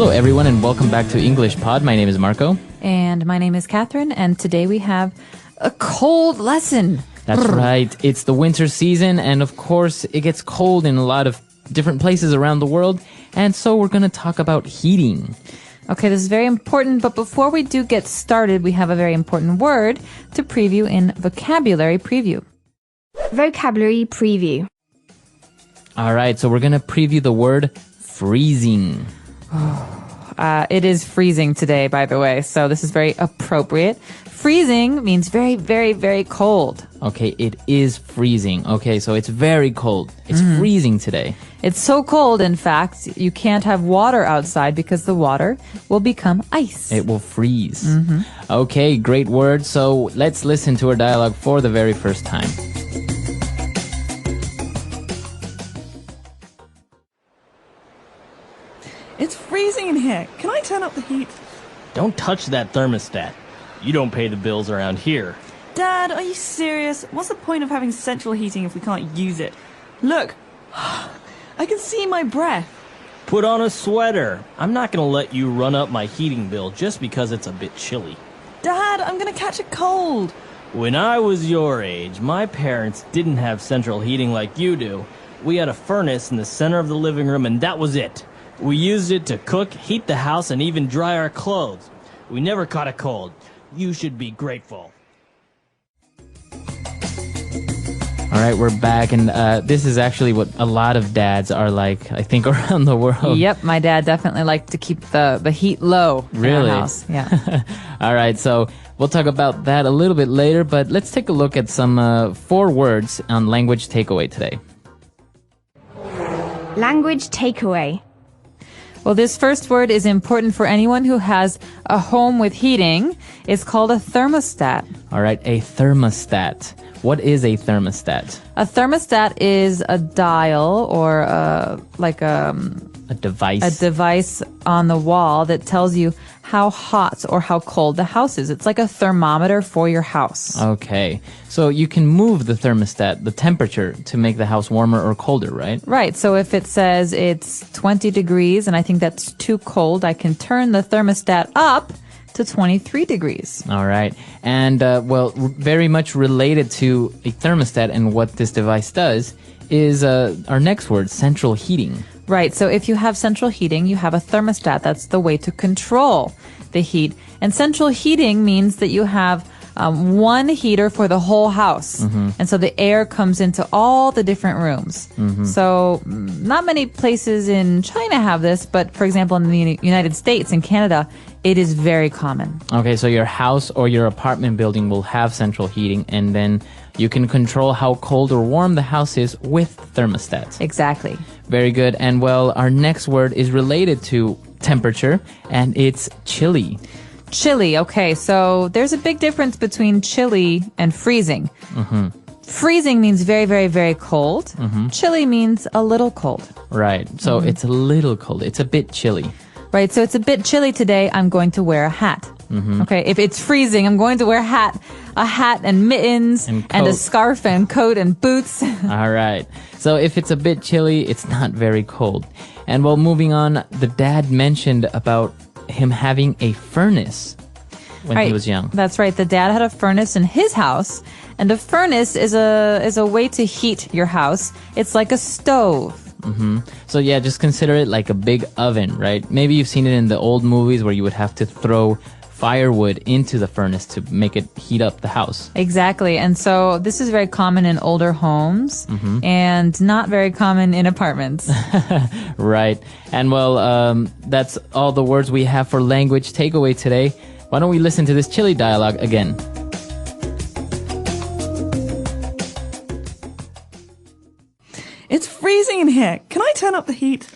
Hello, everyone, and welcome back to English Pod. My name is Marco. And my name is Catherine, and today we have a cold lesson. That's right. It's the winter season, and of course, it gets cold in a lot of different places around the world, and so we're going to talk about heating. Okay, this is very important, but before we do get started, we have a very important word to preview in Vocabulary Preview. Vocabulary Preview. All right, so we're going to preview the word freezing. It is freezing today, by the way, so this is very appropriate. Freezing means very, very, very cold. Okay, it is freezing. Okay, so it's very cold. It's freezing today. It's so cold, in fact, you can't have water outside because the water will become ice. It will freeze. Okay, great word. So let's listen to our dialogue for the very first time. It's freezing in here. Can I turn up the heat? Don't touch that thermostat. You don't pay the bills around here. Dad, are you serious? What's the point of having central heating if we can't use it? Look, I can see my breath. Put on a sweater. I'm not going to let you run up my heating bill just because it's a bit chilly. Dad, I'm going to catch a cold. When I was your age, my parents didn't have central heating like you do. We had a furnace in the center of the living room, and that was it. We used it to cook, heat the house, and even dry our clothes. We never caught a cold. You should be grateful. All right, we're back, and this is actually what a lot of dads are like, I think, around the world. Yep, my dad definitely liked to keep the heat low Really? in our house. Yeah. All right, so we'll talk about that a little bit later, but let's take a look at some 4 words on language takeaway today. Language Takeaway. Well, this first word is important for anyone who has a home with heating. It's called a thermostat. All right, a thermostat. What is a thermostat? A thermostat is a dial or a device. A device on the wall that tells you how hot or how cold the house is. It's like a thermometer for your house. Okay. So you can move the thermostat, the temperature, to make the house warmer or colder, right? Right. So if it says it's 20 degrees and I think that's too cold, I can turn the thermostat up to 23 degrees. All right. And, very much related to a thermostat and what this device does is our next word, central heating. Right. So if you have central heating, you have a thermostat. That's the way to control the heat. And central heating means that you have one heater for the whole house. And so the air comes into all the different rooms. So not many places in China have this, but for example, in the United States and Canada, it is very common. Okay, so your house or your apartment building will have central heating, and then you can control how cold or warm the house is with thermostats. Exactly. Very good. And well, our next word is related to temperature, and it's chilly. Chilly. Okay, so there's a big difference between chilly and freezing. Freezing means very, very, very cold. Chilly means a little cold. Right. So it's a little cold. It's a bit chilly. Right, so it's a bit chilly today. I'm going to wear a hat. Okay, if it's freezing, I'm going to wear a hat and mittens and a scarf and coat and boots. All right. So if it's a bit chilly, it's not very cold. And well, moving on, the dad mentioned about him having a furnace when he was young. That's right. The dad had a furnace in his house, and a furnace is a way to heat your house. It's like a stove. So yeah, just consider it like a big oven, right? Maybe you've seen it in the old movies where you would have to throw firewood into the furnace to make it heat up the house. Exactly. And so this is very common in older homes and not very common in apartments. Right. And well, that's all the words we have for language takeaway today. Why don't we listen to this chilly dialogue again? It's freezing in here. Can I turn up the heat?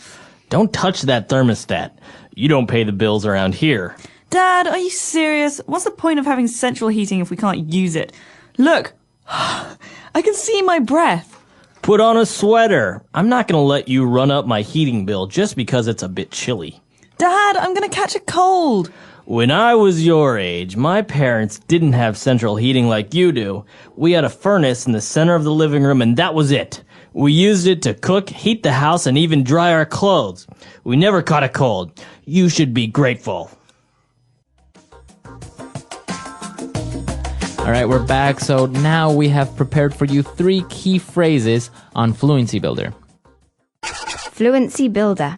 Don't touch that thermostat. You don't pay the bills around here. Dad, are you serious? What's the point of having central heating if we can't use it? Look, I can see my breath. Put on a sweater. I'm not going to let you run up my heating bill just because it's a bit chilly. Dad, I'm going to catch a cold. When I was your age, my parents didn't have central heating like you do. We had a furnace in the center of the living room, and that was it. We used it to cook, heat the house, and even dry our clothes. We never caught a cold. You should be grateful. All right, we're back. So now we have prepared for you 3 key phrases on Fluency Builder. Fluency Builder.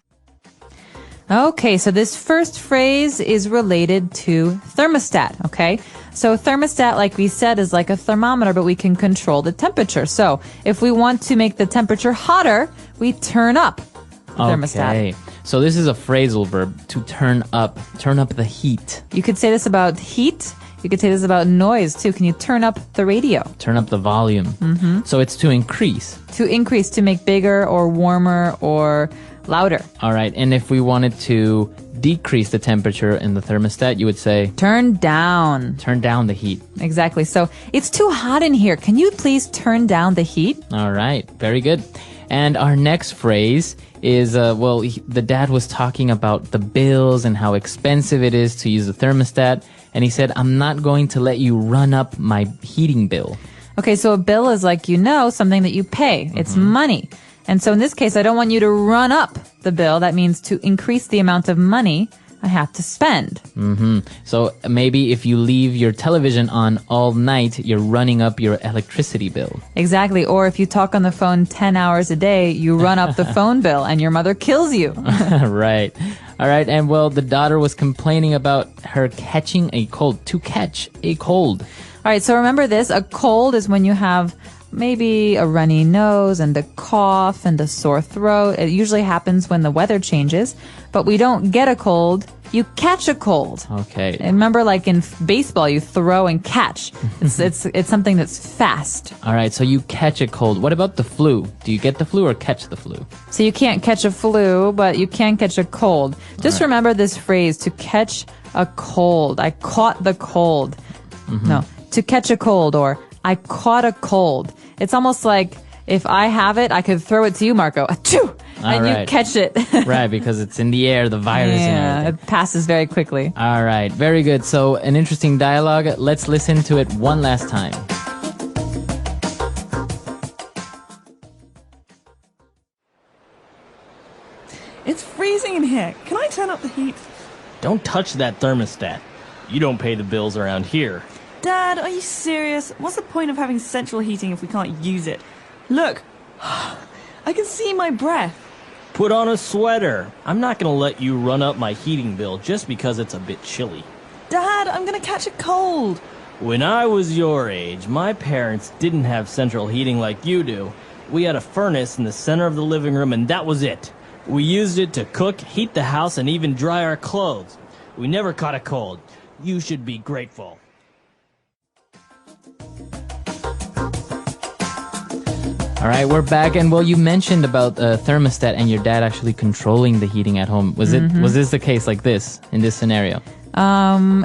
Okay, so this first phrase is related to thermostat, okay? So thermostat, like we said, is like a thermometer, but we can control the temperature. So if we want to make the temperature hotter, we turn up the thermostat. Okay, so this is a phrasal verb, to turn up the heat. You could say this about heat. You could say this about noise, too. Can you turn up the radio? Turn up the volume. Mm-hmm. So it's to increase. To increase, to make bigger or warmer or louder. All right, and if we wanted to decrease the temperature in the thermostat, you would say... Turn down. Turn down the heat. Exactly. So it's too hot in here. Can you please turn down the heat? All right, very good. And our next phrase is, the dad was talking about the bills and how expensive it is to use the thermostat. And he said, I'm not going to let you run up my heating bill. Okay, so a bill is like, something that you pay. It's money. And so in this case, I don't want you to run up the bill. That means to increase the amount of money I have to spend. Mm-hmm. So maybe if you leave your television on all night, you're running up your electricity bill. Exactly. Or if you talk on the phone 10 hours a day, you run up the phone bill and your mother kills you. Right. All right. And the daughter was complaining about her catching a cold, to catch a cold. All right. So remember this. A cold is when you have maybe a runny nose and a cough and a sore throat. It usually happens when the weather changes, but we don't get a cold. You catch a cold. Okay. And remember, like in baseball, you throw and catch. It's something that's fast. All right. So you catch a cold. What about the flu? Do you get the flu or catch the flu? So you can't catch a flu, but you can catch a cold. Just remember this phrase, to catch a cold. I caught the cold. Mm-hmm. No, to catch a cold, or I caught a cold. It's almost like if I have it, I could throw it to you, Marco. Achoo! And right. you catch it. Right, because it's in the air, the virus and everything. It passes very quickly. All right, very good. So an interesting dialogue. Let's listen to it one last time. It's freezing in here. Can I turn up the heat? Don't touch that thermostat. You don't pay the bills around here. Dad, are you serious? What's the point of having central heating if we can't use it? Look, I can see my breath. Put on a sweater. I'm not going to let you run up my heating bill just because it's a bit chilly. Dad, I'm going to catch a cold. When I was your age, my parents didn't have central heating like you do. We had a furnace in the center of the living room, and that was it. We used it to cook, heat the house, and even dry our clothes. We never caught a cold. You should be grateful. All right, we're back, and you mentioned about thermostat and your dad actually controlling the heating at home. Was this the case like this in this scenario?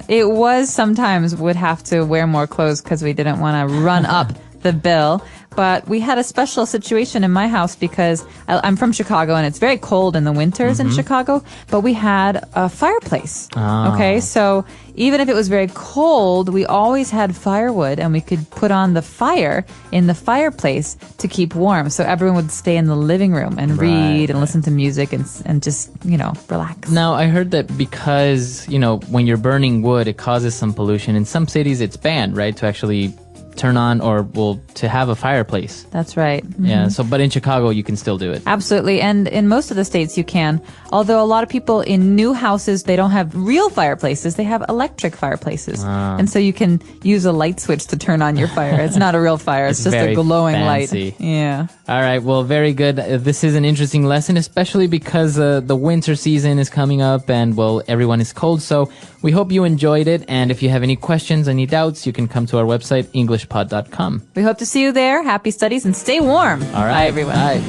It was. Sometimes would have to wear more clothes because we didn't want to run up the bill. But we had a special situation in my house because I'm from Chicago and it's very cold in the winters in Chicago, but we had a fireplace. Okay, so even if it was very cold, we always had firewood and we could put on the fire in the fireplace to keep warm. So everyone would stay in the living room and read and listen to music and just, relax. Now, I heard that because, when you're burning wood, it causes some pollution. In some cities, it's banned, right, to actually turn on to have a fireplace. That's right. Mm-hmm. Yeah. So, but in Chicago, you can still do it. Absolutely. And in most of the states, you can. Although a lot of people in new houses, they don't have real fireplaces. They have electric fireplaces. And so you can use a light switch to turn on your fire. It's not a real fire. It's just a glowing fancy light. Yeah. All right. Well, very good. This is an interesting lesson, especially because the winter season is coming up and, everyone is cold. So we hope you enjoyed it. And if you have any questions, any doubts, you can come to our website, EnglishPod365.com. We hope to see you there. Happy studies and stay warm. All right. Bye, everyone. Bye.